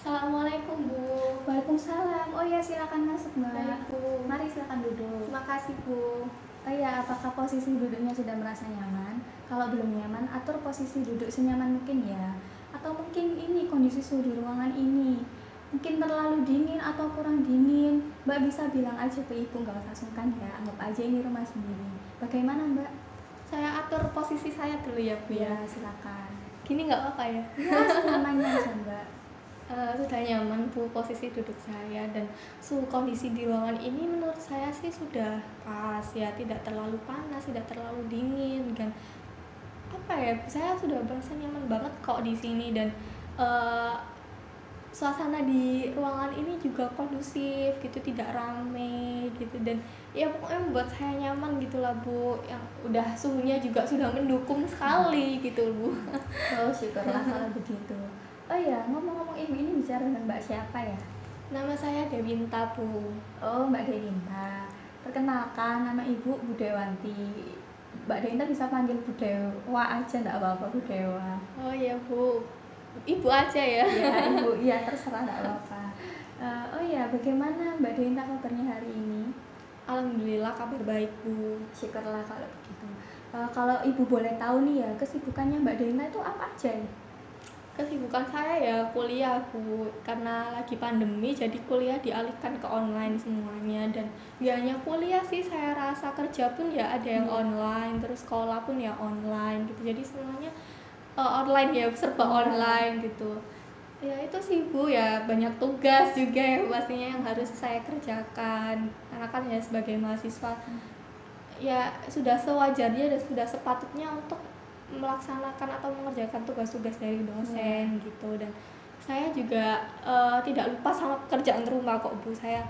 Assalamualaikum Bu. Waalaikumsalam. Oh ya, silakan masuk, Mbak. Baik Bu. Mari silakan duduk. Terima kasih Bu. Oh ya, apakah posisi duduknya sudah merasa nyaman? Kalau belum nyaman, atur posisi duduk senyaman mungkin ya. Atau mungkin ini kondisi suhu di ruangan ini. Mungkin terlalu dingin atau kurang dingin. Mbak bisa bilang aja ke ibu, nggak usah sungkan ya. Anggap aja ini rumah sendiri. Bagaimana, Mbak? Saya atur posisi saya dulu ya Bu ya. Silakan. Gini nggak apa-apa ya? Ya, senyamannya aja, Mbak. Sudah nyaman Bu posisi duduk saya, dan suhu kondisi di ruangan ini menurut saya sih sudah pas ya, tidak terlalu panas, tidak terlalu dingin, dan apa ya, saya sudah merasa nyaman banget kok di sini. Dan eh, suasana di ruangan ini juga kondusif gitu, tidak rame gitu, dan ya pokoknya membuat saya nyaman gitulah Bu, yang udah suhunya juga sudah mendukung sekali gitu Bu. Oh, syukurlah kalau begitu. Oh ya, ngomong-ngomong ibu ini bicara dengan Mbak siapa ya? Nama saya Dewinta Bu. Oh, Mbak Dewinta. Perkenalkan, nama Ibu Bu Dewanti. Mbak Dewinta bisa panggil Bu Dewa aja, enggak apa-apa Bu Dewa. Oh ya Bu, Ibu aja ya. Ya, Ibu, ya terserah enggak apa-apa. Oh ya, bagaimana Mbak Dewinta kabarnya hari ini? Alhamdulillah kabar baik Bu. Syukurlah kalau begitu. Kalau Ibu boleh tahu nih ya, kesibukannya Mbak Dewinta itu apa aja ya? Kesibukan saya ya kuliah Bu, karena lagi pandemi jadi kuliah dialihkan ke online semuanya. Dan gak hanya kuliah sih, saya rasa kerja pun ya ada yang online, terus sekolah pun ya online gitu, jadi semuanya online ya, serba online gitu. Ya itu sih Bu ya, banyak tugas juga ya pastinya yang harus saya kerjakan, karena kan ya sebagai mahasiswa ya sudah sewajarnya dan sudah sepatutnya untuk melaksanakan atau mengerjakan tugas-tugas dari dosen gitu. Dan saya juga tidak lupa sama pekerjaan rumah kok Bu. Saya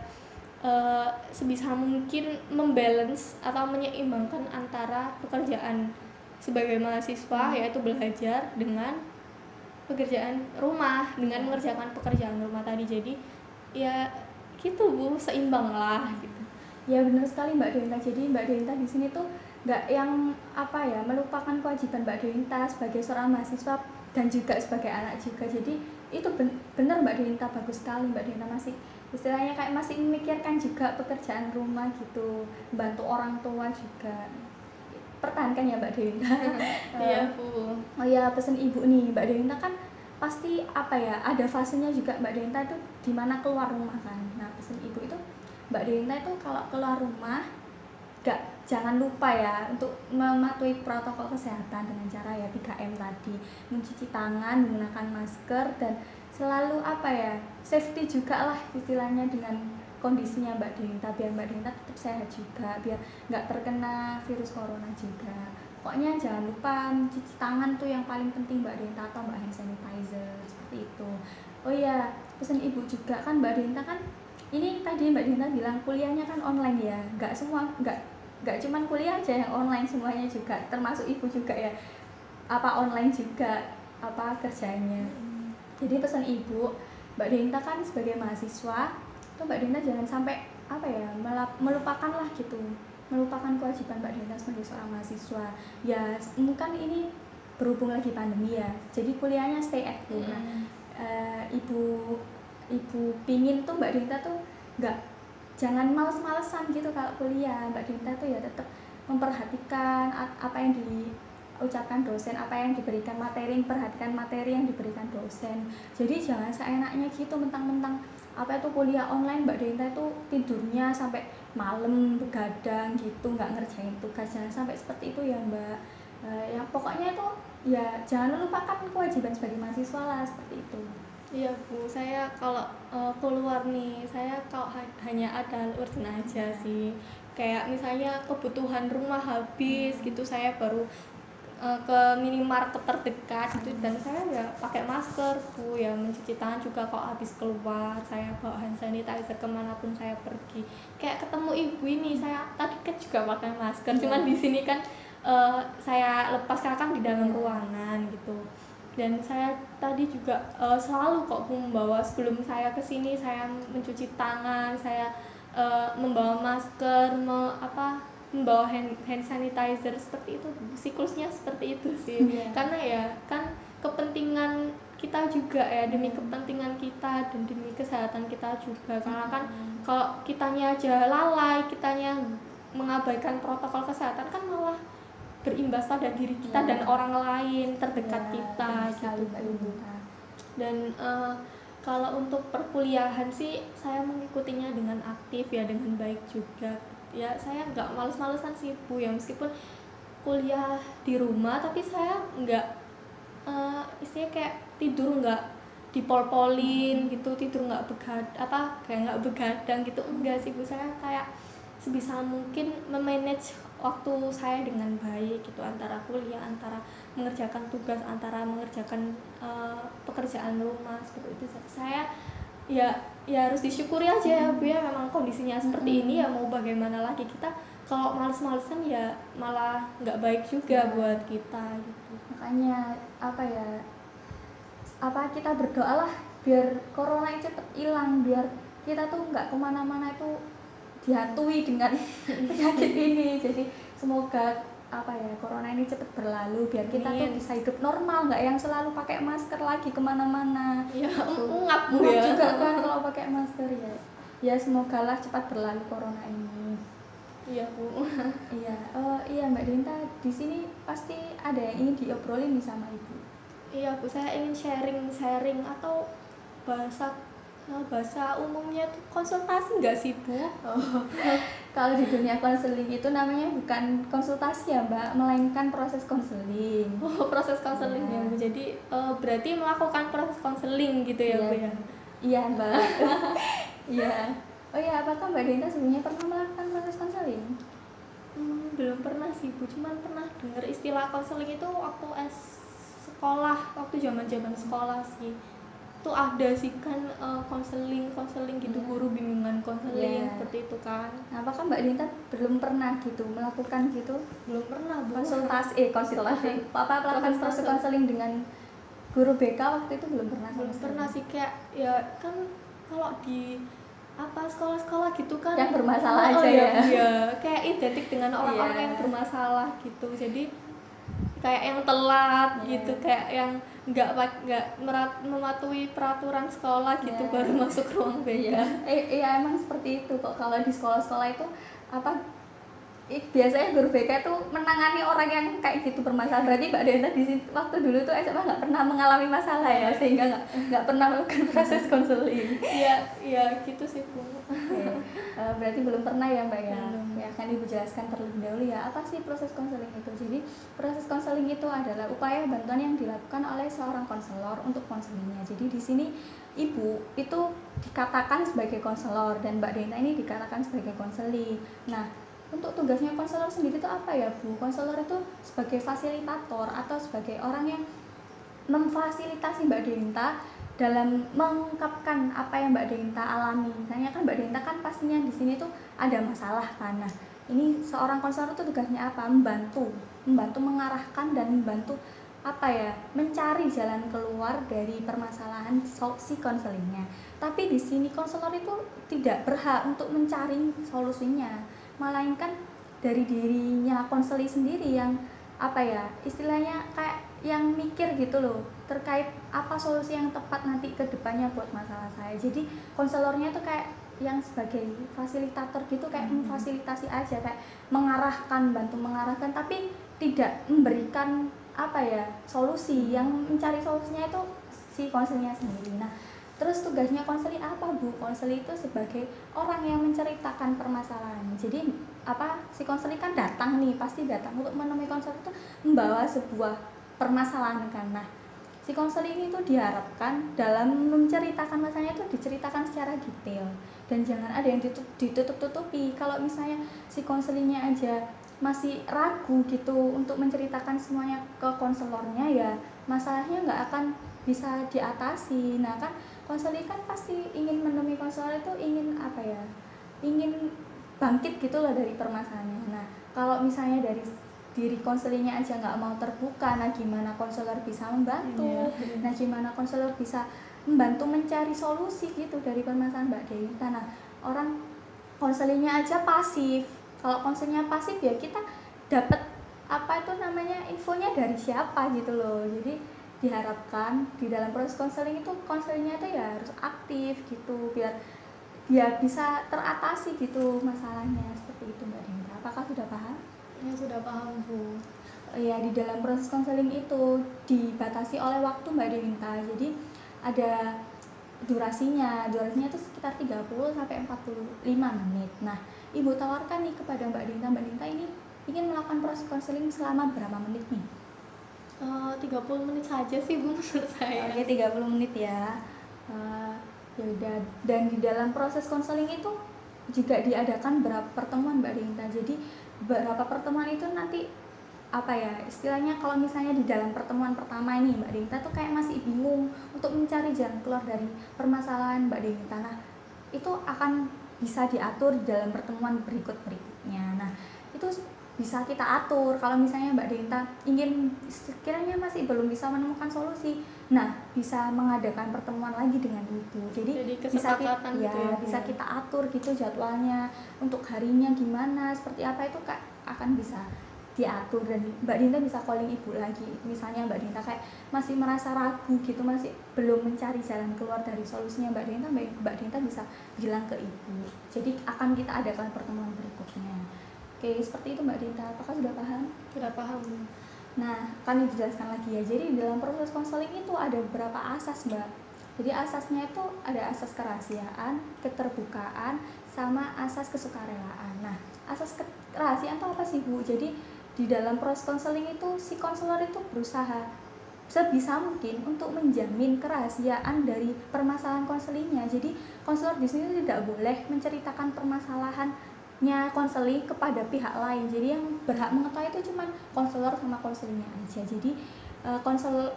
sebisa mungkin membalance atau menyeimbangkan antara pekerjaan sebagai mahasiswa, yaitu belajar, dengan pekerjaan rumah, dengan mengerjakan pekerjaan rumah tadi. Jadi ya gitu Bu, seimbang lah gitu. Ya benar sekali Mbak Dewinta. Jadi Mbak Dewinta di sini tuh nggak yang apa ya, melupakan kewajiban Mbak Dewinta sebagai seorang mahasiswa dan juga sebagai anak juga. Jadi itu benar Mbak Dewinta, bagus sekali Mbak Dewinta, masih istilahnya kayak masih memikirkan juga pekerjaan rumah gitu, bantu orang tua juga. Pertahankan ya Mbak Dewinta. Iya Bu. Oh ya, pesen ibu nih Mbak Dewinta, kan pasti apa ya, ada fasenya juga Mbak Dewinta itu dimana keluar rumah kan. Nah, pesen ibu itu Mbak Dewinta itu kalau keluar rumah jangan lupa ya untuk mematuhi protokol kesehatan dengan cara ya 3M tadi, mencuci tangan, menggunakan masker, dan selalu apa ya, safety juga lah istilahnya dengan kondisinya Mbak Dewinta, biar Mbak Dewinta tetap sehat juga, biar nggak terkena virus corona juga. Pokoknya jangan lupa mencuci tangan tuh yang paling penting Mbak Dewinta, atau Mbak hand sanitizer seperti itu. Oh iya, pesan ibu juga kan Mbak Dewinta kan ini tadi Mbak Dina bilang kuliahnya kan online ya, nggak cuman kuliah aja yang online, semuanya juga, termasuk ibu juga ya, apa online juga apa kerjanya. Jadi pesan ibu, Mbak Dina kan sebagai mahasiswa tuh Mbak Dina jangan sampai apa ya, melupakan lah gitu, melupakan kewajiban Mbak Dina sebagai seorang mahasiswa. Ya mungkin ini berhubung lagi pandemi ya, jadi kuliahnya stay at home. Ibu pingin tuh Mbak Dinta tuh jangan males-malesan gitu kalau kuliah. Mbak Dinta tuh ya tetap memperhatikan apa yang diucapkan dosen, apa yang diberikan materi, perhatikan materi yang diberikan dosen. Jadi jangan seenaknya gitu mentang-mentang apa itu kuliah online Mbak Dinta itu tidurnya sampai malam begadang gitu, nggak ngerjain tugas. Jangan sampai seperti itu ya Mbak. Ya pokoknya itu ya jangan melupakan kewajiban sebagai mahasiswa lah, seperti itu. Iya Bu, saya kalau keluar nih, saya kalau hanya ada urgen aja sih. Kayak misalnya kebutuhan rumah habis gitu, saya baru ke minimarket terdekat gitu, dan saya ya pakai masker Bu, ya mencuci tangan juga kalau habis keluar, saya bawa hand sanitizer kemanapun saya pergi. Kayak ketemu ibu ini, saya tadi kan juga pakai masker, cuman di sini kan saya lepas karena kan di dalam ruangan gitu. Dan saya tadi juga selalu kok membawa, sebelum saya kesini saya mencuci tangan, saya membawa masker, membawa hand sanitizer, seperti itu. Siklusnya seperti itu sih. Karena ya kan kepentingan kita juga ya, demi kepentingan kita dan demi kesehatan kita juga, karena kan kalau kitanya aja lalai, kitanya mengabaikan protokol kesehatan kan malah berimbas pada diri kita dan orang lain terdekat kita gitu. Dan kalau untuk perkuliahan sih saya mengikutinya dengan aktif ya, dengan baik juga ya. Saya nggak males-malesan sih Bu ya, meskipun kuliah di rumah tapi saya nggak istilahnya kayak tidur nggak dipol-polin gitu, tidur nggak kayak nggak begadang gitu, enggak sih Bu. Saya kayak sebisa mungkin memanage waktu saya dengan baik gitu, antara kuliah, antara mengerjakan tugas, antara mengerjakan pekerjaan rumah, seperti itu. Saya ya harus disyukuri aja ya Bu ya, memang kondisinya seperti ini ya, mau bagaimana lagi. Kita kalau males-malesan ya malah nggak baik juga buat kita gitu. Makanya kita berdoalah biar corona itu cepet hilang, biar kita tuh nggak kemana-mana itu dihantui dengan penyakit ini. Jadi semoga corona ini cepet berlalu, biar kita tuh bisa hidup normal, nggak yang selalu pakai masker lagi kemana-mana. Ya ngap Bu ya juga kan kalau pakai masker ya. Ya semoga lah cepat berlalu corona ini. Iya Bu. Iya Mbak Dinta, di sini pasti ada yang ingin diobrolin nih sama Ibu. Iya Bu, saya ingin sharing atau bahasa umumnya tuh konsultasi nggak sih Bu? Kalau di dunia konseling itu namanya bukan konsultasi ya Mbak, melainkan proses konseling. Proses konseling ya Bu. Jadi berarti melakukan proses konseling gitu ya Bu ya? Iya Mbak. Iya. Oh iya, apakah Mbak Dinta sebelumnya pernah melakukan proses konseling? Belum pernah sih Bu, cuman pernah dengar istilah konseling itu waktu sekolah, waktu zaman sekolah sih. Itu ada sih kan konseling gitu, guru bimbingan konseling seperti itu kan. Nah, apakah Mbak Dinta belum pernah gitu melakukan gitu? Belum pernah Bu. Konsultasi. Melakukan proses konseling dengan guru BK waktu itu belum pernah? Belum pernah sih, kayak ya kan kalau di sekolah-sekolah gitu kan yang bermasalah aja ya. Iya, kayak identik dengan orang-orang yang bermasalah gitu. Jadi kayak yang telat gitu, kayak yang nggak mematuhi peraturan sekolah gitu baru masuk ruang BK. Iya emang seperti itu kok. Kalau di sekolah-sekolah itu biasanya guru BK itu menangani orang yang kayak gitu bermasalah. Berarti Mbak Dinta di sini waktu dulu tuh SMA nggak pernah mengalami masalah ya, sehingga nggak pernah melakukan proses konseling. Iya gitu sih Bu. Berarti belum pernah ya Mbak ya. Ya akan Ibu jelaskan terlebih dahulu ya, apa sih proses konseling itu. Jadi proses konseling itu adalah upaya bantuan yang dilakukan oleh seorang konselor untuk konselingnya. Jadi di sini Ibu itu dikatakan sebagai konselor dan Mbak Dinta ini dikatakan sebagai konseling. Nah, untuk tugasnya konselor sendiri itu apa ya Bu? Konselor itu sebagai fasilitator atau sebagai orang yang memfasilitasi Mbak Dinta dalam mengungkapkan apa yang Mbak Dinta alami. Misalnya kan Mbak Dinta kan pastinya di sini tuh ada masalah kan. Nah, ini seorang konselor itu tugasnya apa? Membantu mengarahkan dan membantu mencari jalan keluar dari permasalahan si konselingnya. Tapi di sini konselor itu tidak berhak untuk mencari solusinya, melainkan dari dirinya konseling sendiri yang istilahnya kayak yang mikir gitu loh, terkait apa solusi yang tepat nanti ke depannya buat masalah saya. Jadi konselornya tuh kayak yang sebagai fasilitator gitu, kayak memfasilitasi aja, kayak bantu mengarahkan, tapi tidak memberikan solusi. Yang mencari solusinya itu si konselnya sendiri. Nah, terus tugasnya konseling apa Bu? Konseling itu sebagai orang yang menceritakan permasalahan. Jadi si konseling kan pasti datang untuk menemui konselor itu membawa sebuah permasalahan kan. Nah, si konseling itu diharapkan dalam menceritakan masalahnya itu diceritakan secara detail dan jangan ada yang ditutup-tutupi. Kalau misalnya si konselingnya aja masih ragu gitu untuk menceritakan semuanya ke konselornya, ya masalahnya nggak akan bisa diatasi. Nah kan konseling kan pasti ingin menemui konselor itu ingin bangkit gitu loh dari permasalahannya. Nah kalau misalnya dari diri konselingnya aja nggak mau terbuka, nah gimana konselor bisa membantu? Nah gimana konselor bisa membantu mencari solusi gitu dari permasalahan Mbak Dinta? Nah orang konselingnya aja pasif. Kalau konselingnya pasif ya kita dapat infonya dari siapa gitu loh. Jadi diharapkan di dalam proses konseling itu konselingnya itu ya harus aktif gitu biar ya bisa teratasi gitu masalahnya seperti itu Mbak Dinta. Apakah sudah paham? Ya sudah paham Bu. Ya di dalam proses konseling itu dibatasi oleh waktu Mbak Dinta. Jadi ada durasinya itu sekitar 30 sampai 45 menit. Nah, Ibu tawarkan nih kepada Mbak Dinta ini ingin melakukan proses konseling selama berapa menit nih? 30 menit saja sih Bu menurut saya. Oke, 30 menit ya. Ya udah, dan di dalam proses konseling itu juga diadakan berapa pertemuan Mbak Dinta. Jadi berapa pertemuan itu nanti apa ya istilahnya, kalau misalnya di dalam pertemuan pertama ini Mbak Dinta tuh kayak masih bingung untuk mencari jalan keluar dari permasalahan Mbak Dinta, nah itu akan bisa diatur di dalam pertemuan berikutnya. Nah itu bisa kita atur kalau misalnya Mbak Dinta ingin sekiranya masih belum bisa menemukan solusi, nah bisa mengadakan pertemuan lagi dengan Ibu. Jadi bisa kita, gitu ya, bisa kita atur gitu jadwalnya untuk harinya gimana, seperti apa itu Kak akan bisa diatur, dan Mbak Dinta bisa calling Ibu lagi. Misalnya Mbak Dinta kayak masih merasa ragu gitu, masih belum mencari jalan keluar dari solusinya Mbak Dinta bisa bilang ke Ibu. Jadi akan kita adakan pertemuan berikutnya. Oke, seperti itu Mbak Dinta. Apakah sudah paham? Sudah paham. Nah, kami jelaskan lagi ya. Jadi dalam proses konseling itu ada beberapa asas Mbak. Jadi asasnya itu ada asas kerahasiaan, keterbukaan, sama asas kesukarelaan. Nah, asas kerahasiaan itu apa sih Bu? Jadi di dalam proses konseling itu si konselor itu berusaha sebisa mungkin untuk menjamin kerahasiaan dari permasalahan konselingnya. Jadi konselor di sini tidak boleh menceritakan permasalahannya konseling kepada pihak lain. Jadi yang berhak mengetahui itu cuma konselor sama konselingnya aja. Jadi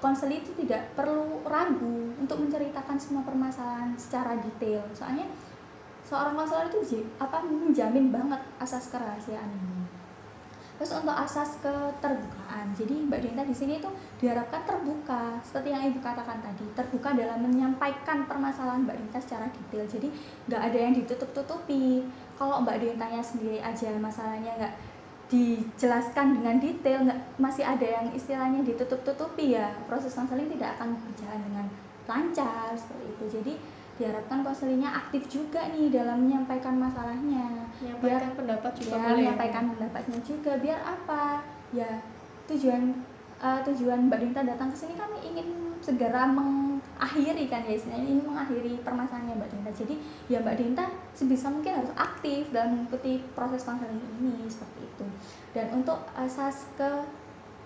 konseling itu tidak perlu ragu untuk menceritakan semua permasalahan secara detail. Soalnya seorang konselor itu menjamin banget asas kerahasiaan ini. Terus untuk asas keterbukaan, jadi Mbak Dinta di sini tuh diharapkan terbuka, seperti yang Ibu katakan tadi, terbuka dalam menyampaikan permasalahan Mbak Dinta secara detail. Jadi nggak ada yang ditutup-tutupi. Kalau Mbak Dintanya sendiri aja masalahnya nggak dijelaskan dengan detail, masih ada yang istilahnya ditutup-tutupi, ya proses konseling tidak akan berjalan dengan lancar seperti itu. Jadi diharapkan konselingnya aktif juga nih dalam menyampaikan masalahnya, menyampaikan pendapat juga ya, boleh. menyampaikan pendapatnya juga, biar apa ya, tujuan Mbak Dinta datang ke sini kan ingin segera mengakhiri kan ya, istilahnya ini mengakhiri permasalahannya Mbak Dinta. Jadi ya Mbak Dinta sebisa mungkin harus aktif dalam mengikuti proses konseling ini seperti itu. Dan untuk asas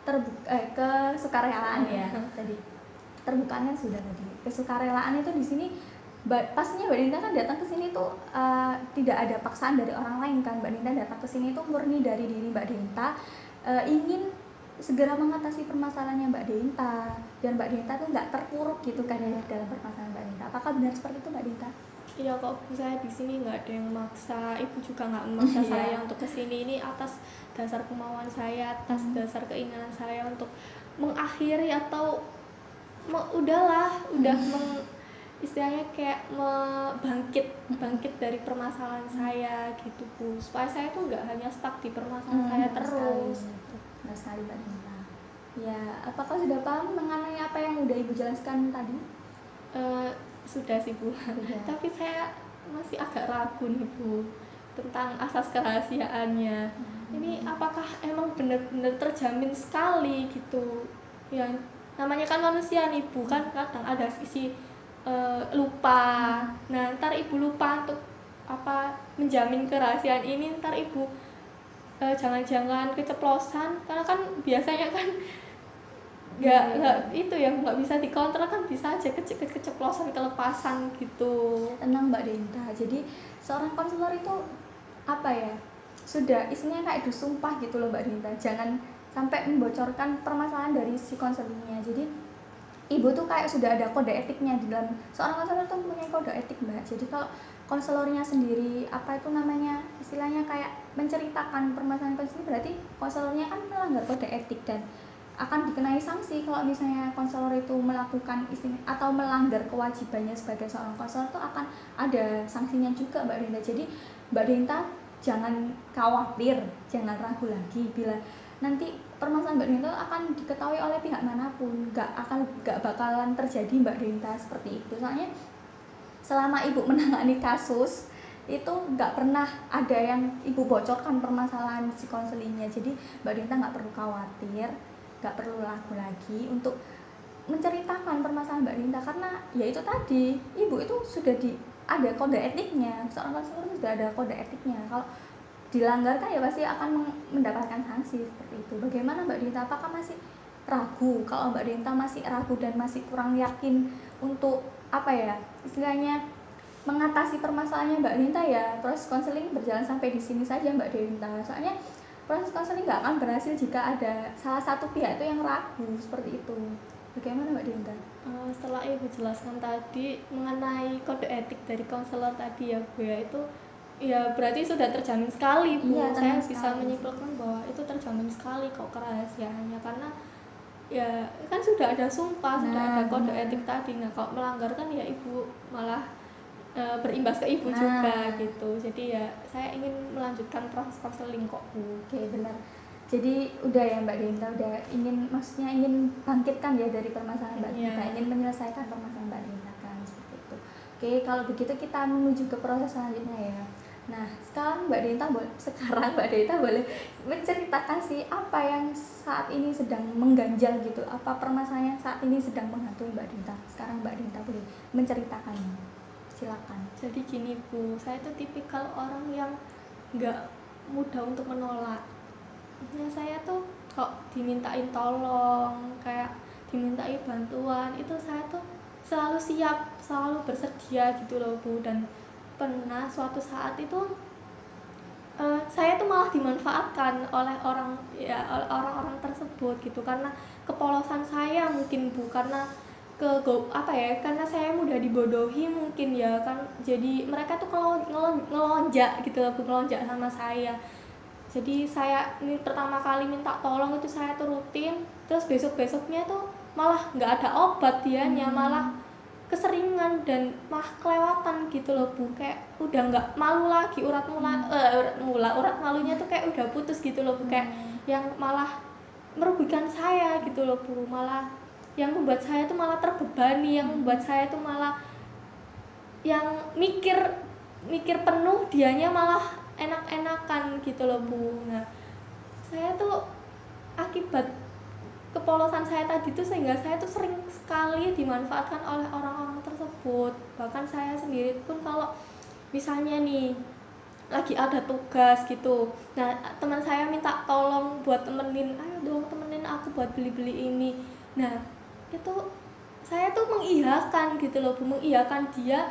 kesukarelaan ya tadi, terbukaan kan sudah tadi. Kesukarelaan itu di sini pastinya Mbak Dinta kan datang ke sini tuh tidak ada paksaan dari orang lain kan. Mbak Dinta datang ke sini tuh murni dari diri Mbak Dinta, ingin segera mengatasi permasalahannya Mbak Dinta, dan Mbak Dinta tuh nggak terpuruk gitu kan ya dalam permasalahan Mbak Dinta. Apakah benar seperti itu Mbak Dinta? Iya kok, saya di sini nggak ada yang maksa, Ibu juga nggak memaksa saya untuk kesini. Ini atas dasar kemauan saya, atas dasar keinginan saya untuk mengakhiri atau istilahnya kayak bangkit dari permasalahan saya gitu Bu, supaya saya tuh nggak hanya stuck di permasalahan saya terus. Benar sekali Mbak Dinta. Ya, apakah sudah paham mengenai apa yang udah Ibu jelaskan tadi? Sudah sih Bu, tapi saya masih agak ragu nih Bu tentang asas kerahasiaannya. Ini apakah emang benar-benar terjamin sekali gitu? Ya namanya kan manusia nih Bu, kan kadang ada sisi lupa. Nah ntar Ibu lupa untuk menjamin kerahasiaan ini, ntar Ibu jangan-jangan keceplosan, karena kan biasanya kan nggak itu ya, nggak bisa dikontrol kan, bisa aja keceplosan, kelepasan gitu. Tenang Mbak Dinta, jadi seorang konselor itu sudah istilahnya kayak disumpah gitu loh Mbak Dinta, jangan sampai membocorkan permasalahan dari si konselingnya. Jadi Ibu tuh kayak sudah ada kode etiknya. Di dalam seorang konselor tuh punya kode etik Mbak. Jadi kalau konselornya sendiri istilahnya kayak menceritakan permasalahan konseling, berarti konselornya kan melanggar kode etik dan akan dikenai sanksi. Kalau misalnya konselor itu melakukan atau melanggar kewajibannya sebagai seorang konselor, itu akan ada sanksinya juga Mbak Dinta. Jadi Mbak Dinta jangan khawatir, jangan ragu lagi bila nanti permasalahan Mbak Dinta akan diketahui oleh pihak manapun, nggak bakalan terjadi Mbak Dinta seperti itu. Soalnya selama ibu menangani kasus itu nggak pernah ada yang ibu bocorkan permasalahan si konselingnya. Jadi Mbak Dinta nggak perlu khawatir, nggak perlu ragu lagi untuk menceritakan permasalahan Mbak Dinta, karena ya itu tadi, ibu itu sudah ada kode etiknya, seorang konselor sudah ada kode etiknya. Kalau dilanggar kan ya pasti akan mendapatkan sanksi seperti itu. Bagaimana Mbak Dinta, apakah masih ragu? Kalau Mbak Dinta masih ragu dan masih kurang yakin untuk apa ya istilahnya mengatasi permasalahannya Mbak Dinta, ya proses konseling berjalan sampai di sini saja Mbak Dinta. Soalnya proses konseling nggak akan berhasil jika ada salah satu pihak itu yang ragu seperti itu. Bagaimana Mbak Dinta? Setelah Ibu jelaskan tadi mengenai kode etik dari konselor tadi ya Bu ya, itu ya berarti sudah terjamin sekali Bu. Iya, Saya sekali. bisa menyimpulkan bahwa itu terjamin sekali kok kerahasiaannya, karena ya kan sudah ada sumpah, sudah ada kode etik tadi. Nah kalau melanggar kan ya Ibu malah berimbas ke Ibu juga gitu. Jadi ya saya ingin melanjutkan proses konseling kok Bu. Oke, benar. Jadi udah ya Mbak Dinta, udah maksudnya ingin bangkitkan ya dari permasalahan Mbak Dinta, ingin menyelesaikan permasalahan Mbak Dinta kan seperti itu. Oke, kalau begitu kita menuju ke proses selanjutnya ya. Nah, sekarang Mbak Dinta boleh menceritakan sih apa yang saat ini sedang mengganjal gitu, apa permasalahan yang saat ini sedang menghantui Mbak Dinta. Sekarang Mbak Dinta boleh menceritakan, silakan. Jadi gini Bu, saya tuh tipikal orang yang nggak mudah untuk menolak. Ya saya tuh kok dimintain tolong, kayak dimintai bantuan, itu saya tuh selalu siap, selalu bersedia gitu loh Bu. Dan pernah suatu saat itu saya tuh malah dimanfaatkan oleh orang-orang tersebut gitu, karena kepolosan saya mungkin Bu, karena karena saya mudah dibodohi mungkin ya kan. Jadi mereka tuh kalau ngelonjak gitu loh Bu, ngelonjak sama saya. Jadi saya ini pertama kali minta tolong itu saya turutin, terus besoknya tuh malah nggak ada obat dianya, malah keseringan dan malah kelewatan gitu loh Bu. Kayak udah nggak malu lagi, urat malunya tuh kayak udah putus gitu loh Bu. Kayak yang malah merugikan saya gitu loh Bu, malah yang membuat saya tuh malah terbebani, yang membuat saya tuh malah yang mikir penuh, dianya malah enak-enakan gitu loh Bu. Nah saya tuh akibat kepolosan saya tadi tuh sehingga saya tuh sering sekali dimanfaatkan oleh orang-orang tersebut. Bahkan saya sendiri pun kalau misalnya nih lagi ada tugas gitu, nah teman saya minta tolong buat temenin, ayo dong temenin aku buat beli-beli ini. Nah itu saya tuh mengiyakan gitu loh Bu, mengiyakan dia,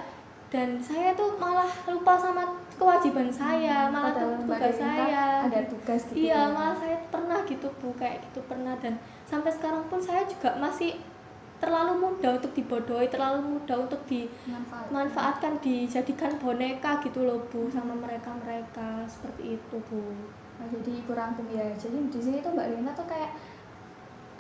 dan saya tuh malah lupa sama kewajiban saya, malah tugas saya. Ada tugas gitu. Iya, malah saya pernah gitu Bu, kayak gitu pernah. Dan sampai sekarang pun saya juga masih terlalu mudah untuk dibodohi, terlalu mudah untuk dimanfaatkan, dijadikan boneka gitu loh Bu sama mereka seperti itu Bu. Nah, jadi kurang rangkum ya. Jadi di sini tuh Mbak Lina tuh kayak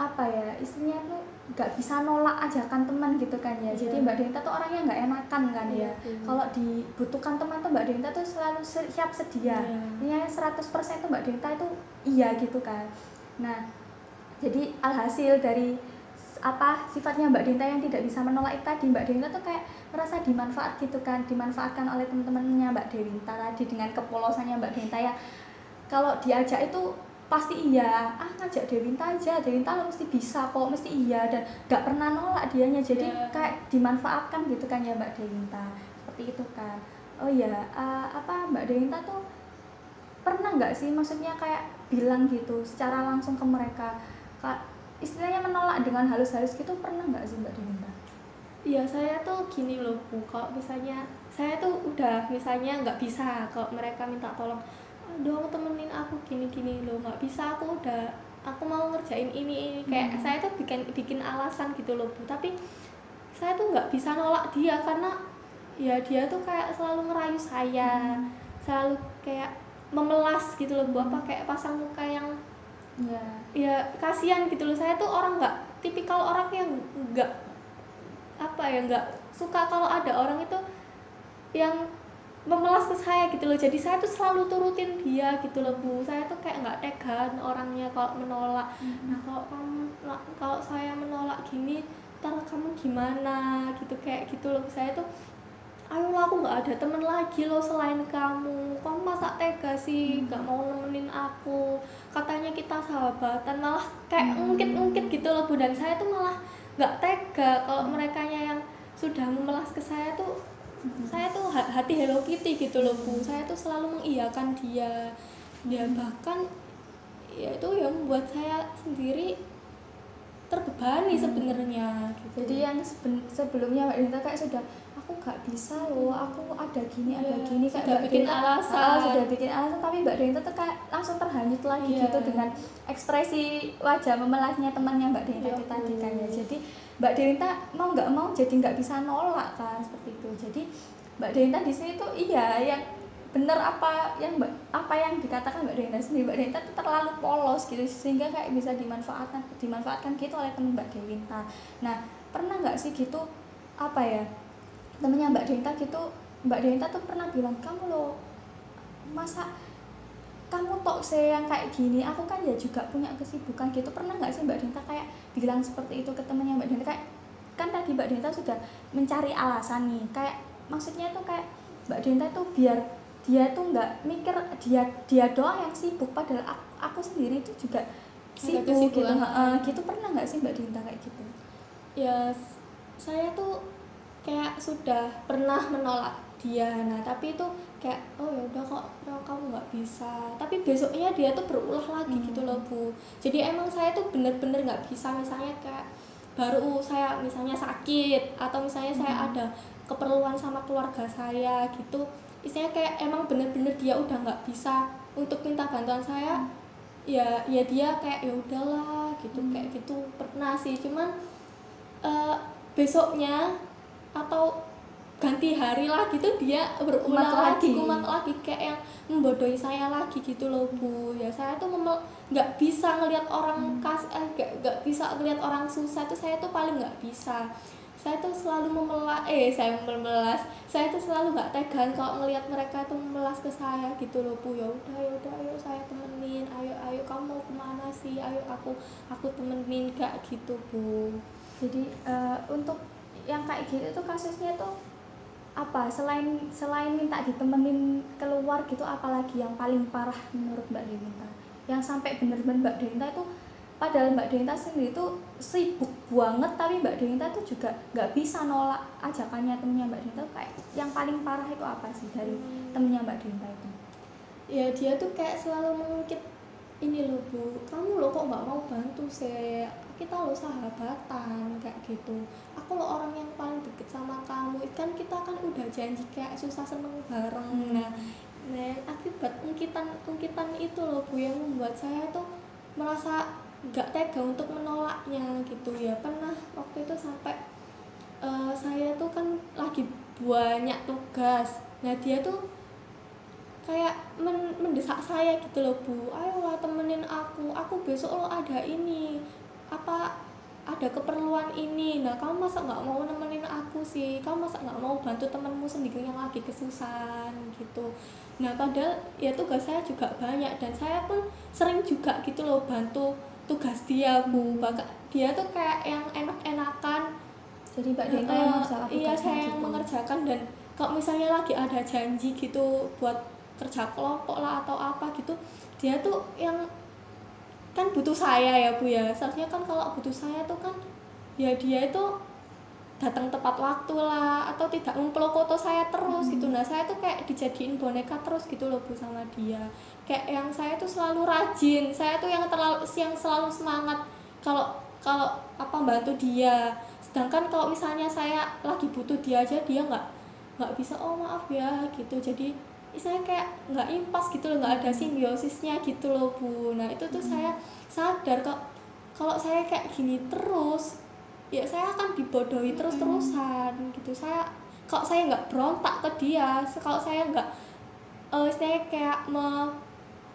apa ya, istilahnya tuh nggak bisa nolak ajakan teman gitu kan ya. Jadi Mbak Dinta tuh orangnya nggak enakan kan ya. Kalau dibutuhkan teman tuh Mbak Dinta tuh selalu siap sedia. Ini 100% tuh Mbak Dinta itu iya gitu kan. Nah, jadi alhasil dari apa sifatnya Mbak Dinta yang tidak bisa menolak itu tadi, Mbak Dinta tuh kayak merasa dimanfaatkan oleh teman-temannya Mbak Dinta tadi dengan kepolosannya Mbak Dinta ya. Kalau diajak itu pasti iya, ngajak Dewinta aja, Dewinta lo mesti bisa kok, mesti iya, dan gak pernah nolak dianya. Jadi kayak dimanfaatkan gitu kan ya Mbak Dewinta, seperti itu kan. Oh iya, Mbak Dewinta tuh pernah nggak sih maksudnya kayak bilang gitu secara langsung ke mereka, istilahnya menolak dengan halus-halus gitu, pernah nggak sih Mbak Dewinta? Iya, saya tuh gini loh Bu, kalau misalnya saya tuh udah misalnya nggak bisa, kalau mereka minta tolong dong temenin aku gini loh, nggak bisa, aku mau ngerjain ini kayak saya tuh bikin alasan gitu loh Bu. Tapi saya tuh nggak bisa nolak dia, karena ya dia tuh kayak selalu ngerayu saya, selalu kayak memelas gitu loh Bu, apa kayak pasang muka yang ya kasihan gitu loh. Saya tuh tipikal orang yang nggak suka kalau ada orang itu yang memelas ke saya gitu loh, jadi saya tuh selalu turutin dia gitu loh Bu. Saya tuh kayak nggak tegaan orangnya kalau menolak. Nah kalau saya menolak gini ntar kamu gimana gitu, kayak gitu loh. Saya tuh ayolah, aku nggak ada temen lagi loh selain kamu masa tega sih nggak mau nemenin aku, katanya kita sahabatan malah kayak ungkit-ungkit gitu loh Bu. Dan saya tuh malah nggak tega kalau merekanya yang sudah memelas ke saya tuh hati Hello Kitty gitu loh Bu. Saya tuh selalu mengiyakan dia, dia bahkan ya itu yang membuat saya sendiri terbebani sebenarnya gitu. Jadi yang sebelumnya Mbak Dinta kayak sudah, aku gak bisa loh, aku ada gini ada gini, kayak sudah Mbak bikin Dinta alasan. sudah bikin alasan, tapi Mbak Dinta tuh kayak langsung terhanyut lagi gitu dengan ekspresi wajah memelasnya temannya Mbak Dinta itu tadi kan ya. Jadi Mbak Dinta mau nggak mau jadi nggak bisa nolak kan, seperti itu. Jadi Mbak Dinta di sini tuh iya yang bener apa yang dikatakan Mbak Dinta sendiri. Mbak Dinta tuh terlalu polos gitu sehingga kayak bisa dimanfaatkan gitu oleh teman Mbak Dinta. Nah pernah nggak sih gitu apa ya, temennya Mbak Dinta gitu, Mbak Dinta tuh pernah bilang, kamu loh masa kamu tok sih yang kayak gini, aku kan ya juga punya kesibukan gitu. Pernah nggak sih Mbak Dinta kayak bilang seperti itu ke temennya Mbak Dinta? Kayak kan tadi Mbak Dinta sudah mencari alasan nih, kayak maksudnya tuh kayak Mbak Dinta tuh biar dia tuh nggak mikir dia doang yang sibuk, padahal aku sendiri tuh juga sibuk gitu. Gitu pernah nggak sih Mbak Dinta kayak gitu? Ya saya tuh kayak sudah pernah menolak dia, nah tapi itu kayak oh ya udah kok kamu nggak bisa, tapi besoknya dia tuh berulah lagi gitu loh Bu. Jadi emang saya tuh bener-bener nggak bisa, misalnya kayak baru saya misalnya sakit atau misalnya saya ada keperluan sama keluarga saya gitu, istilahnya kayak emang bener-bener dia udah nggak bisa untuk minta bantuan saya, ya dia kayak ya udahlah gitu, kayak gitu pernah sih. Cuman besoknya atau ganti hari lagi tuh dia berulang lagi kumat lagi kayak yang membodohi saya lagi gitu loh Bu. Ya saya tuh nggak bisa ngelihat orang nggak bisa ngelihat orang susah tuh, saya tuh paling nggak bisa. Saya tuh selalu saya tuh selalu nggak tegan kalau ngelihat mereka tuh memelas ke saya gitu loh Bu. Ya udah ayo saya temenin, ayo kamu mau kemana sih, ayo aku temenin kayak gitu Bu. Jadi untuk yang kayak gitu tuh kasusnya tuh apa, selain minta ditemenin keluar gitu, apalagi yang paling parah menurut Mbak Dinta yang sampai bener-bener Mbak Dinta itu, padahal Mbak Dinta sendiri tuh sibuk banget tapi Mbak Dinta tuh juga nggak bisa nolak ajakannya temennya Mbak Dinta, kayak yang paling parah itu apa sih dari temennya Mbak Dinta itu? Ya dia tuh kayak selalu mengungkit, ini loh Bu, kamu loh kok nggak mau bantu sih, kita loh sahabatan kayak gitu, aku loh orang yang paling deket sama kamu kan, kita kan udah janji kayak susah seneng bareng. Nah akibat ungkitan itu loh Bu yang membuat saya tuh merasa nggak tega untuk menolaknya gitu ya. Pernah waktu itu sampai saya tuh kan lagi banyak tugas, nah dia tuh kayak mendesak saya gitu loh Bu, ayolah temenin aku besok lo ada ini apa, ada keperluan ini, nah kamu masa nggak mau nemenin aku sih, kamu masa nggak mau bantu temenmu sendiri yang lagi kesusahan gitu. Nah padahal ya tugas saya juga banyak dan saya pun sering juga gitu loh bantu tugas dia Bu. Bahkan dia tuh kayak yang enak-enakan, jadi Mbak Dinta yang mengerjakan iya saya yang gitu. mengerjakan. Dan kalau misalnya lagi ada janji gitu buat kerja kelompok lah atau apa gitu, dia tuh yang kan butuh saya ya Bu ya, seharusnya kan kalau butuh saya tuh kan ya dia itu datang tepat waktu lah atau tidak mempelkoto saya terus gitu. Nah saya tuh kayak dijadiin boneka terus gitu loh Bu sama dia, kayak yang saya tuh selalu rajin, saya tuh yang selalu semangat kalau apa bantu dia, sedangkan kalau misalnya saya lagi butuh dia aja dia nggak bisa, oh maaf ya gitu. Jadi saya kayak nggak impas gitu loh, nggak ada simbiosisnya gitu loh Bu. Nah itu tuh saya sadar kalau saya kayak gini terus ya saya akan dibodohi terus-terusan gitu. Kalau saya nggak berontak ke dia, kalau saya nggak istilahnya kayak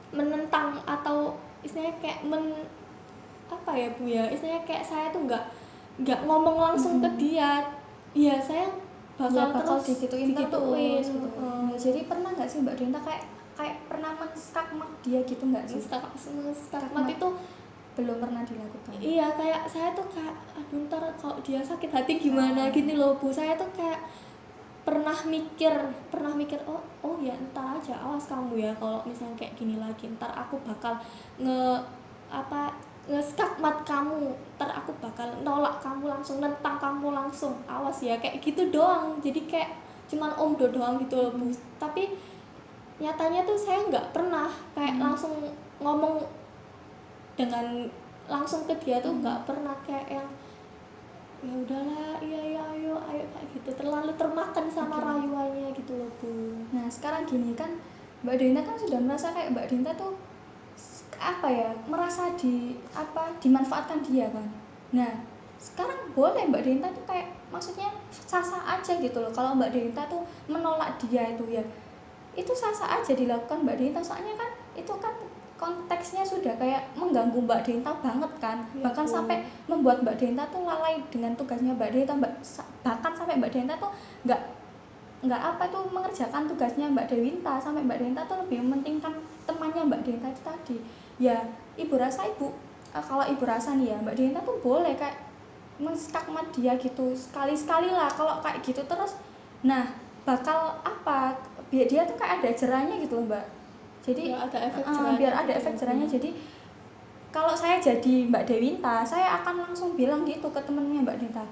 menentang atau istilahnya kayak apa ya Bu ya, istilahnya kayak saya tuh nggak ngomong langsung ke dia, ya saya bakal bakal terus digituin digituin. terus gitu. Nah, jadi pernah nggak sih Mbak Denta kayak kayak pernah menskakmat dia gitu nggak sih? Skakmat itu Belum pernah dilakukan. iya, kayak saya tuh kayak aduh ntar kalau dia sakit hati gimana gini loh Bu. Saya tuh kayak pernah mikir oh ya entar aja, awas kamu ya kalau misalnya kayak gini lagi, ntar aku bakal ngeskakmat kamu, ntar aku bakal nolak kamu langsung, nentang kamu langsung, awas ya, kayak gitu doang. Jadi kayak cuman omdo doang gitu loh Bu. Tapi nyatanya tuh saya nggak pernah kayak langsung ngomong dengan langsung ke dia tuh nggak pernah kayak yang ya udahlah iya ayo kayak gitu, terlalu termakan sama rayuannya gitu loh Bu. Nah sekarang gini kan Mbak Denta kan sudah merasa kayak Mbak Denta tuh apa ya, merasa dimanfaatkan dia kan. Nah sekarang boleh Mbak Denta tuh kayak maksudnya sah-sah aja gitu loh kalau Mbak Denta tuh menolak dia itu ya, itu sah-sah aja dilakukan Mbak Denta, soalnya kan itu kan konteksnya sudah kayak mengganggu Mbak Denta banget kan ya, bahkan sampai membuat Mbak Denta tuh lalai dengan tugasnya Mbak Denta, bahkan sampai Mbak Denta tuh nggak mengerjakan tugasnya Mbak Dewinta, sampai Mbak Denta tuh lebih mementingkan temannya Mbak Denta itu tadi ya. Kalau ibu rasa nih ya Mbak Denta tuh boleh kayak menskakmat dia gitu sekali-sekali lah, kalau kayak gitu terus nah bakal dia tuh kayak ada jerahnya gitu loh Mbak, jadi ya, ada efek jerahnya biar ada efek jerahnya. Jadi kalau saya jadi Mbak Dewinta, saya akan langsung bilang gitu ke temennya Mbak Dewinta,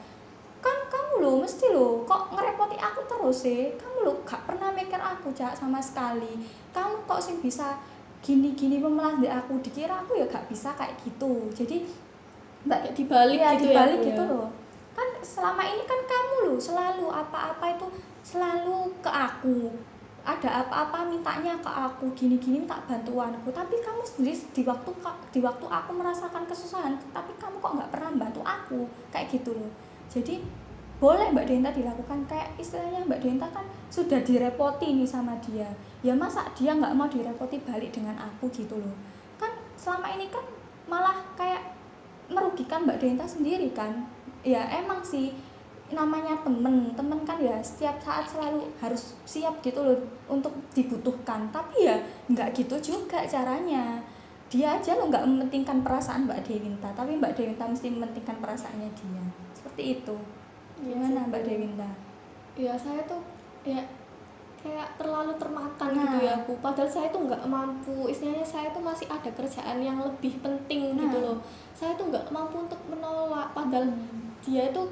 kan kamu loh mesti loh kok ngerepoti aku terus sih, kamu loh gak pernah mikir aku Cak sama sekali, kamu kok sih bisa gini-gini memelas aku, dikira aku ya gak bisa kayak gitu. Jadi Mbak dibalik ya, gitu dibalik ya, gitu loh, kan selama ini kan kamu loh selalu apa-apa itu selalu ke aku, ada apa-apa mintanya ke aku, gini-gini minta bantuanku, tapi kamu sendiri di waktu aku merasakan kesusahan tapi kamu kok nggak pernah bantu aku kayak gitu loh. Jadi boleh Mbak Denta dilakukan, kayak istilahnya Mbak Denta kan sudah direpoti nih sama dia ya, masa dia nggak mau direpoti balik dengan aku gitu loh. Kan selama ini kan malah kayak merugikan Mbak Denta sendiri kan ya. Emang sih namanya temen kan ya setiap saat selalu harus siap gitu loh untuk dibutuhkan, tapi ya nggak gitu juga caranya. Dia aja lo nggak mementingkan perasaan Mbak Dewinta, tapi Mbak Dewinta mesti mementingkan perasaannya dia, seperti itu. Gimana Mbak Dewinta? Ya saya tuh ya kayak terlalu termakan gitu ya Bu, padahal saya tuh nggak mampu, istilahnya saya tuh masih ada kerjaan yang lebih penting gitu loh. Saya tuh nggak mampu untuk menolak, padahal dia tuh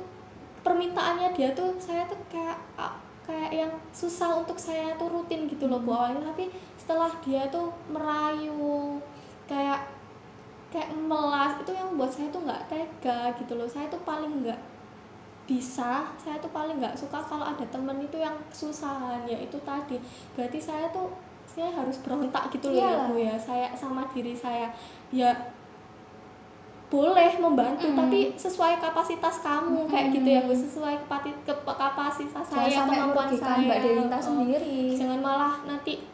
permintaannya dia tuh saya tuh kayak yang susah untuk saya turutin gitu loh Bu awalnya, tapi setelah dia tuh merayu kayak melas, itu yang buat saya tuh nggak tega gitu loh. Saya tuh paling nggak suka kalau ada temen itu yang kesusahan, ya itu tadi berarti saya harus berontak gitu loh ya Bu ya. Saya sama diri saya ya boleh membantu tapi sesuai kapasitas kamu kayak gitu ya Bu, sesuai kapasitas saya, kemampuan saya. Mbak Dewinta sendiri jangan malah nanti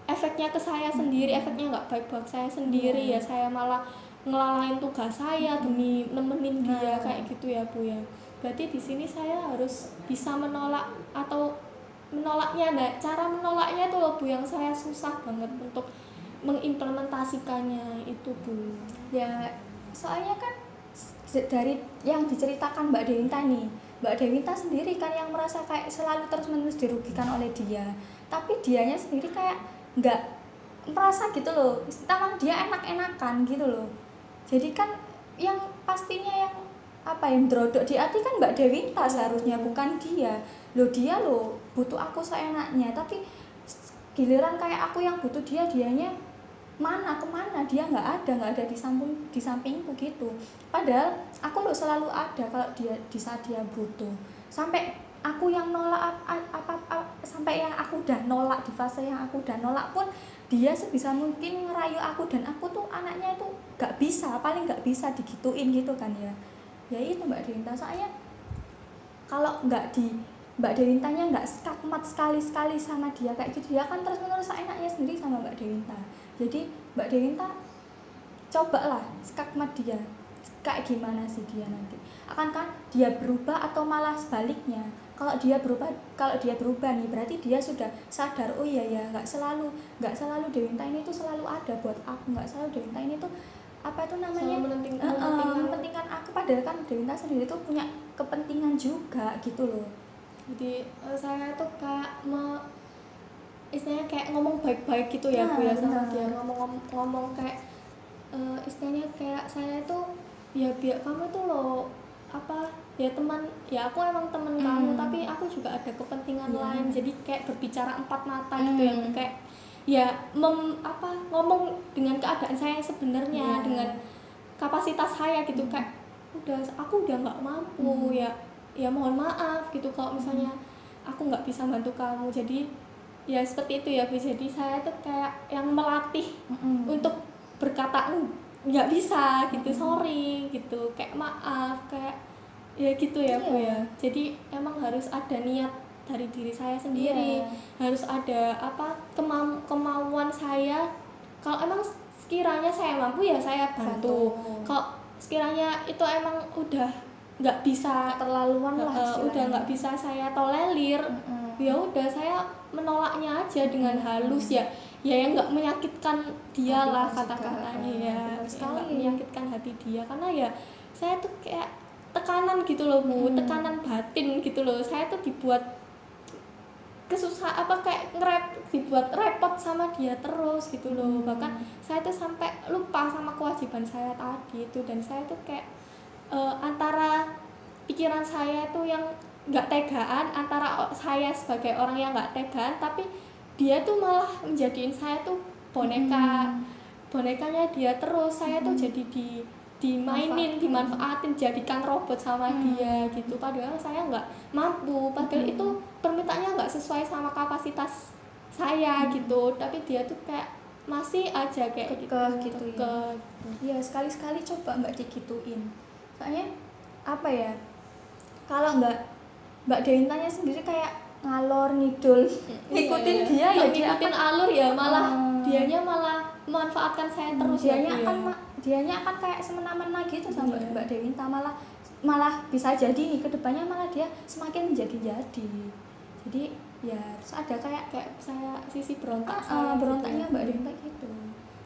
efeknya ke saya sendiri, efeknya nggak baik buat saya sendiri ya, saya malah ngelalain tugas saya demi nemenin dia kayak gitu ya Bu ya. Berarti di sini saya harus bisa menolak atau menolaknya. Nah, cara menolaknya itu loh Bu yang saya susah banget untuk mengimplementasikannya itu Bu. Ya soalnya kan dari yang diceritakan Mbak Dewinta nih, Mbak Dewinta sendiri kan yang merasa kayak selalu terus-menerus dirugikan oleh dia, tapi dianya sendiri kayak nggak merasa gitu loh, memang dia enak-enakan gitu loh. Jadi kan yang pastinya yang drodok di hati kan Mbak Dewinta seharusnya, bukan dia loh butuh aku seenaknya, tapi giliran kayak aku yang butuh dianya kemana dia nggak ada di sampingku gitu. Padahal aku loh selalu ada kalau dia di saat dia butuh, sampai aku yang nolak sampai yang aku udah nolak, di fase yang aku udah nolak pun dia sebisa mungkin ngerayu aku, dan aku tuh anaknya itu paling nggak bisa digituin gitu kan ya. Ya itu Mbak Dewinta, soalnya kalau Mbak Dewintanya nggak skakmat sekali-sekali sama dia kayak gitu, dia kan terus-menerus enaknya sendiri sama Mbak Dewinta. Jadi Mbak Dewinta cobalah skakmat dia, kayak gimana sih dia nanti, akankah dia berubah atau malah sebaliknya. kalau dia berubah nih berarti dia sudah sadar, oh iya ya, nggak selalu Dewinta ini tuh selalu ada buat aku, nggak selalu Dewinta ini tuh apa itu namanya mementingkan aku, padahal kan Dewinta sendiri tuh punya kepentingan juga gitu loh. Jadi saya tuh kayak istilahnya kayak ngomong baik-baik gitu ya Bu ya sama dia, ngomong kayak istilahnya kayak saya tuh ya biar kamu tuh loh apa ya teman ya, aku emang teman kamu tapi aku juga ada kepentingan lain, jadi kayak berbicara empat mata gitu ya, kayak ya ngomong dengan keadaan saya yang sebenarnya, dengan kapasitas saya gitu, kayak aku udah nggak mampu ya mohon maaf gitu kalau misalnya aku nggak bisa bantu kamu. Jadi ya seperti itu ya Bu, jadi saya tuh kayak yang melatih untuk berkata nggak bisa gitu, sorry gitu, kayak maaf, kayak ya gitu ya Bu ya. Jadi emang harus ada niat dari diri saya sendiri, harus ada kemauan saya. Kalau emang sekiranya saya mampu ya saya bantu, kalau sekiranya itu emang udah nggak bisa keterlaluan lah, udah nggak bisa saya tolerir, ya udah saya menolaknya aja dengan halus ya yang nggak menyakitkan dia hati lah kata-katanya ya nggak menyakitkan hati dia, karena ya saya tuh kayak tekanan gitu loh Bu, tekanan batin gitu loh, saya tuh dibuat dibuat repot sama dia terus gitu loh, bahkan saya tuh sampai lupa sama kewajiban saya tadi itu, dan saya tuh kayak antara pikiran saya tuh yang nggak tegaan, antara saya sebagai orang yang nggak tegaan, tapi dia tuh malah menjadiin saya tuh bonekanya dia terus, saya tuh jadi dimainin, dimanfaatin, jadikan robot sama dia gitu, padahal saya nggak mampu, padahal itu permintaannya nggak sesuai sama kapasitas saya gitu, tapi dia tuh kayak masih aja kayak gitu ya. Sekali-sekali coba nggak digituin, soalnya apa ya, kalau Mbak Dewintanya sendiri kayak ngalor ngidul ngikutin dia ya, ngikutin alur ya, malah dianya malah memanfaatkan saya terus, dianya akan kayak semena-mena gitu sama Mbak Dewinta, malah bisa jadi nih kedepannya malah dia semakin menjadi-jadi. Jadi ya harus ada kayak saya sisi berontaknya gitu. Mbak Dewinta gitu.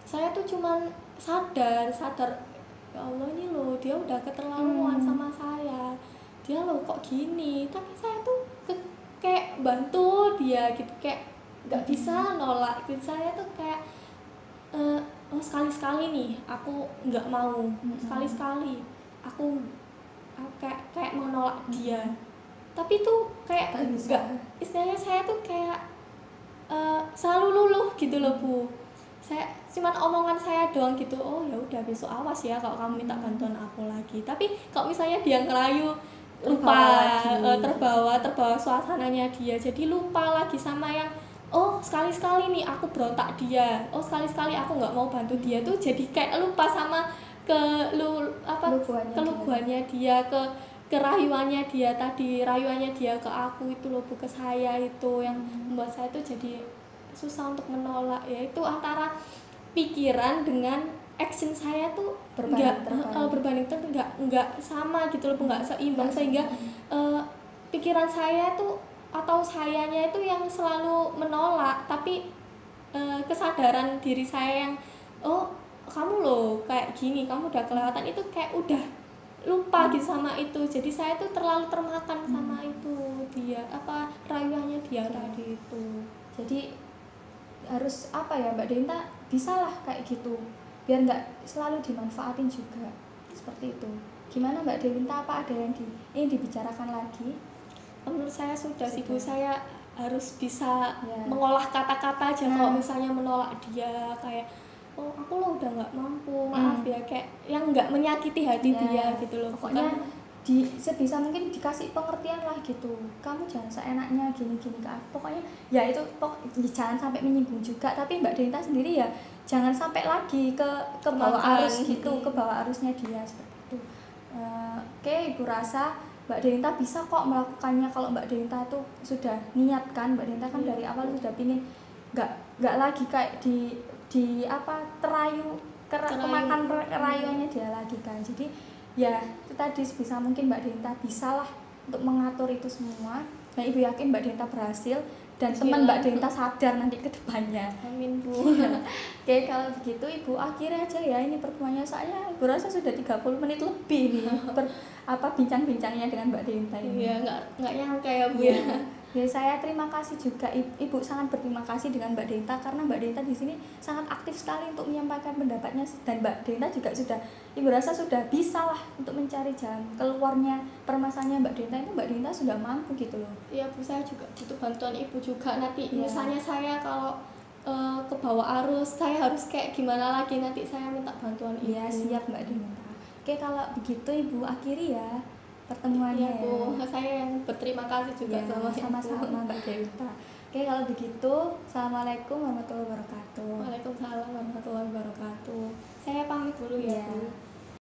Saya tuh cuman sadar ya Allah ini loh dia udah keterlaluan sama saya, dia loh kok gini, tapi saya tuh kayak bantu dia gitu, kayak nggak bisa nolak gitu. Saya tuh kayak sekali-sekali nih aku nggak mau, sekali-sekali aku kayak menolak dia, tapi tuh kayak nggak, istilahnya saya tuh kayak selalu luluh gitu loh Bu, saya cuman omongan saya doang gitu, oh ya udah besok awas ya kalau kamu minta bantuan aku lagi, tapi kalau misalnya dia ngerayu lupa, terbawa suasananya dia, jadi lupa lagi sama yang sekali-sekali nih aku berontak dia, sekali-sekali aku nggak mau bantu dia tuh, jadi kayak lupa sama keluguannya dia, kerayuannya dia tadi, rayuannya dia ke aku itu loh Bu, ke saya itu yang membuat saya tuh jadi susah untuk menolak, yaitu antara pikiran dengan action saya tuh berbanding tuh nggak sama gitu loh, nggak seimbang, sehingga pikiran saya tuh atau sayanya itu yang selalu menolak, tapi kesadaran diri saya yang kamu loh kayak gini, kamu udah kelewatan, itu kayak udah lupa gitu sama itu, jadi saya tuh terlalu termakan sama itu dia rayuannya dia tadi itu. Jadi harus Mbak Dewinta bisalah kayak gitu biar nggak selalu dimanfaatin juga seperti itu. Gimana Mbak Dewinta, apa ada yang ingin dibicarakan lagi? Menurut saya sudah sih Bu, saya harus bisa mengolah kata-kata aja kalau misalnya menolak dia, kayak aku loh udah nggak mampu, maaf ya, kayak yang nggak menyakiti hati dia gitu loh. Pokoknya sebisa mungkin dikasih pengertian lah gitu, kamu jangan seenaknya gini-gini ke aku, pokoknya ya itu jangan sampai menyinggung juga, tapi Mbak Dewinta sendiri ya jangan sampai lagi ke bawah arus gitu, ke bawah arusnya dia seperti itu. Oke, Ibu rasa Mbak Dewinta bisa kok melakukannya kalau Mbak Dewinta itu sudah niat kan, Mbak Dewinta kan dari awal sudah pingin nggak lagi kayak kemakan rayuannya dia lagi kan. Jadi ya itu tadi sebisa mungkin Mbak Dewinta bisalah untuk mengatur itu semua. Nah, Ibu yakin Mbak Denta berhasil dan Iya. teman Mbak Denta sadar nanti ke depannya. Amin Bu. Oke, kalau begitu Ibu akhiri aja ya ini pertemuannya. Saya Ibu rasa sudah 30 menit lebih nih bincang-bincangnya dengan Mbak Denta ini. Iya, nggak nyangka ya Bu Iya. ya. Ya, saya terima kasih juga Ibu sangat berterima kasih dengan Mbak Denta karena Mbak Denta di sini sangat aktif sekali untuk menyampaikan pendapatnya, dan Mbak Denta juga sudah, Ibu rasa sudah bisa lah untuk mencari jalan keluarnya permasalahannya Mbak Denta itu. Mbak Denta sudah mampu gitu loh. Iya Bu, saya juga butuh bantuan Ibu juga nanti. Iya. Misalnya saya kalau ke bawah arus, saya harus kayak gimana lagi, nanti saya minta bantuan Ibu. Iya, siap Mbak Denta. Oke, kalau begitu Ibu akhiri ya pertemuannya. Iya Bu, saya yang berterima kasih juga ya, sama sama-sama Mbak Denta. Oke, kalau begitu Assalamualaikum warahmatullahi wabarakatuh. Waalaikumsalam warahmatullahi wabarakatuh. Saya pamit dulu ya Iya. Bu.